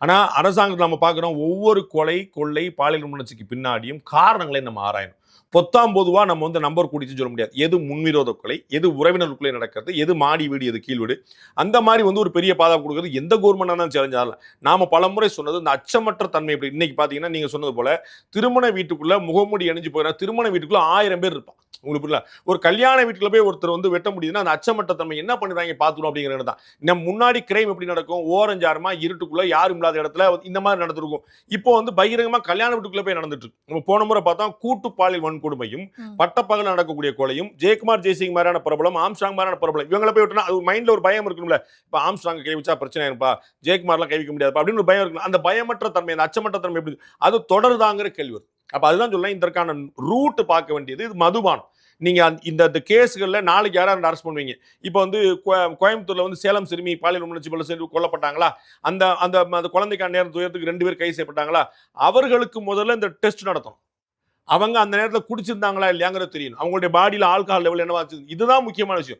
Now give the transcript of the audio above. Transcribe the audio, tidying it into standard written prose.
ஆனா அரசாங்கத்துல நம்ம பார்க்கிறோம் ஒவ்வொரு கொலை, கொள்ளை, பாலியல் வன்முறைக்கு பின்னாடியும் காரணங்களை நம்ம ஆராயணும். பொத்தாம் பொதுவா நம்ம நம்பர் கூடிச்சுன்னு சொல்ல முடியாது. எது முன்விரோத கொலை, எது உறவினருக்குள்ளே நடக்கிறது, எது மாடி வீடு, எது கீழ் வீடு. அந்த மாரி ஒரு பெரிய பாதுகாப்பு குடுக்குறது எந்த கவர்மெண்ட்டா இருந்தாலும் சேலஞ்ச். நாம பலமுறை சொன்னது இந்த அச்சமற்ற தன்மை எப்படி இன்னைக்கு பார்த்தீங்கன்னா, நீங்க சொன்னது போல திருமண வீட்டுக்குள்ள முகமூடி அணிஞ்சு போயினா திருமண வீட்டுக்குள்ள 1000 பேர் இருப்பான். உங்களுக்கு புரியல. ஒரு கல்யாண வீட்டுக்குள்ள போய் ஒருத்தர் வெட்ட முடியுதுன்னா, அந்த அச்சமற்ற தன்மை என்ன பண்ணிடுறாங்க பார்த்துரும் அப்படிங்கிறது தான். நம்ம முன்னாடி கிரைம் எப்படி நடக்கும்? ஓரஞ்சாரமா இருட்டுக்குள்ள யாரும் இல்லாத இடத்துல இந்த மாதிரி நடந்திருக்கும். இப்போ பகிரங்கமா கல்யாண வீட்டுக்குள்ள போய் நடந்துட்டு இருக்கு. நம்ம போன முறை பார்த்தோம் கூட்டு பாலியல் வன்கொடுமையும், பட்டப்பகல நடக்கக்கூடிய கொலையும், ஜெயக்குமார் ஜெய்சிங் மாதிரியான பிரபலம், ஆம்ஸ்ட்ராங் மாதிரியான பிரபலம் இவங்கள போய் விட்டா அது மைண்ட்ல ஒரு பயம் இருக்கும்ல. இப்ப ஆம்ஸ்ட்ராங் கை வச்சா பிரச்சனை ஆயிருப்பா, ஜெயக்குமார்லாம் கை வைக்க முடியாதுப்பா அப்படின்னு ஒரு பயம் இருக்கு. அந்த பயமற்ற தன்மை, அந்த அச்சமற்ற தன்மை எப்படி அது தொடருதாங்கிற கேள்வி வருது. அப்ப அதுதான் சொல்றேன் இதற்கான ரூட் பார்க்க வேண்டியது இது மதுபானம். நீங்க இந்த கேஸ்கள்ல நாளைக்கு யாராவது அரெஸ்ட் பண்ணுவீங்க. இப்போ கோயம்புத்தூர்ல சேலம் சிறுமி பாலியல் வன்முறை கொல்லப்பட்டாங்களா? அந்த அந்த அந்த குழந்தைக்கான நேரம் துயரத்துக்கு 2 பேர் கைது செய்யப்பட்டாங்களா? அவர்களுக்கு முதல்ல இந்த டெஸ்ட் நடத்தணும். அவங்க அந்த நேரத்துல குடிச்சிருந்தாங்களா இல்லையாங்கிறது தெரியணும். அவங்களுடைய பாடியில ஆல்கஹால் லெவல் என்னவா இருந்துச்சு. இதுதான் முக்கியமான விஷயம்.